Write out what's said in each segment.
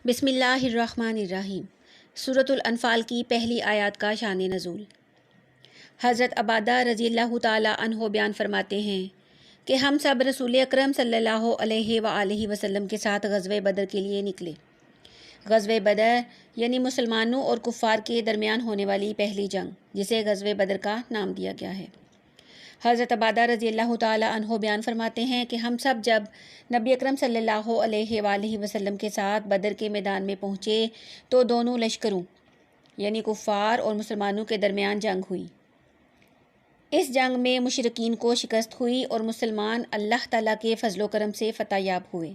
بسم اللہ الرحمن الرحیم۔ سورۃ الانفال کی پہلی آیات کا شان نزول۔ حضرت عبادہ رضی اللہ تعالی عنہ بیان فرماتے ہیں کہ ہم سب رسول اکرم صلی اللہ علیہ وآلہ وسلم کے ساتھ غزوہ بدر کے لیے نکلے۔ غزوہ بدر یعنی مسلمانوں اور کفار کے درمیان ہونے والی پہلی جنگ، جسے غزوہ بدر کا نام دیا گیا ہے۔ حضرت عبادہ رضی اللہ تعالی عنہ بیان فرماتے ہیں کہ ہم سب جب نبی اکرم صلی اللہ علیہ وآلہ وسلم کے ساتھ بدر کے میدان میں پہنچے تو دونوں لشکروں یعنی کفار اور مسلمانوں کے درمیان جنگ ہوئی۔ اس جنگ میں مشرکین کو شکست ہوئی اور مسلمان اللہ تعالیٰ کے فضل و کرم سے فتح یاب ہوئے۔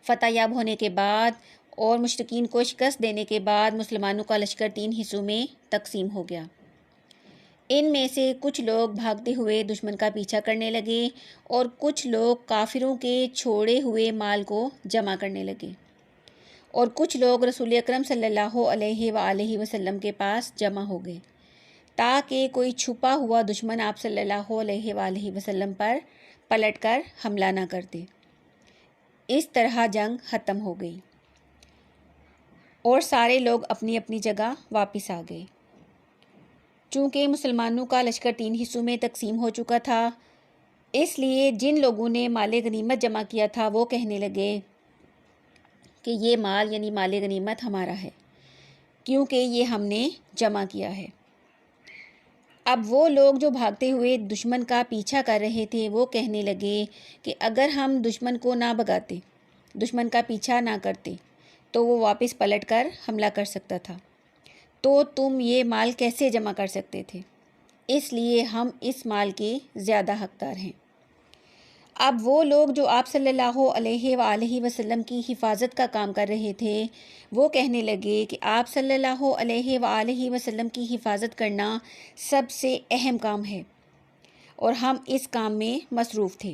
فتح یاب ہونے کے بعد اور مشرکین کو شکست دینے کے بعد مسلمانوں کا لشکر 3 حصوں میں تقسیم ہو گیا۔ ان میں سے کچھ لوگ بھاگتے ہوئے دشمن کا پیچھا کرنے لگے اور کچھ لوگ کافروں کے چھوڑے ہوئے مال کو جمع کرنے لگے، اور کچھ لوگ رسول اکرم صلی اللہ علیہ وآلہ وسلم کے پاس جمع ہو گئے تاکہ کوئی چھپا ہوا دشمن آپ صلی اللہ علیہ وآلہ وسلم پر پلٹ کر حملہ نہ کر دے۔ اس طرح جنگ ختم ہو گئی اور سارے لوگ اپنی اپنی جگہ واپس آ گئے۔ چونکہ مسلمانوں کا لشکر 3 حصوں میں تقسیم ہو چکا تھا، اس لیے جن لوگوں نے مال غنیمت جمع کیا تھا وہ کہنے لگے کہ یہ مال یعنی مال غنیمت ہمارا ہے، کیونکہ یہ ہم نے جمع کیا ہے۔ اب وہ لوگ جو بھاگتے ہوئے دشمن کا پیچھا کر رہے تھے وہ کہنے لگے کہ اگر ہم دشمن کو نہ بھگاتے، دشمن کا پیچھا نہ کرتے تو وہ واپس پلٹ کر حملہ کر سکتا تھا، تو تم یہ مال کیسے جمع کر سکتے تھے؟ اس لیے ہم اس مال کے زیادہ حقدار ہیں۔ اب وہ لوگ جو آپ صلی اللہ علیہ وآلہ وسلم کی حفاظت کا کام کر رہے تھے وہ کہنے لگے کہ آپ صلی اللہ علیہ وآلہ وسلم کی حفاظت کرنا سب سے اہم کام ہے اور ہم اس کام میں مصروف تھے،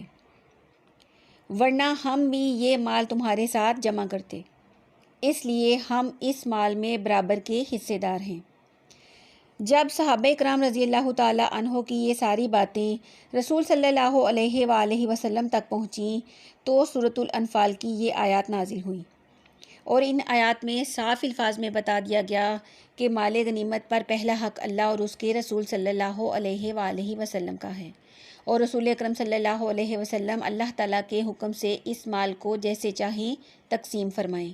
ورنہ ہم بھی یہ مال تمہارے ساتھ جمع کرتے، اس لیے ہم اس مال میں برابر کے حصے دار ہیں۔ جب صحابہ کرام رضی اللہ تعالی عنہ کی یہ ساری باتیں رسول صلی اللہ علیہ وآلہ وسلم تک پہنچیں تو سورۃ الانفال کی یہ آیات نازل ہوئیں، اور ان آیات میں صاف الفاظ میں بتا دیا گیا کہ مال غنیمت پر پہلا حق اللہ اور اس کے رسول صلی اللہ علیہ وآلہ وسلم کا ہے، اور رسول اکرم صلی اللہ علیہ وسلم اللہ تعالیٰ کے حکم سے اس مال کو جیسے چاہیں تقسیم فرمائیں۔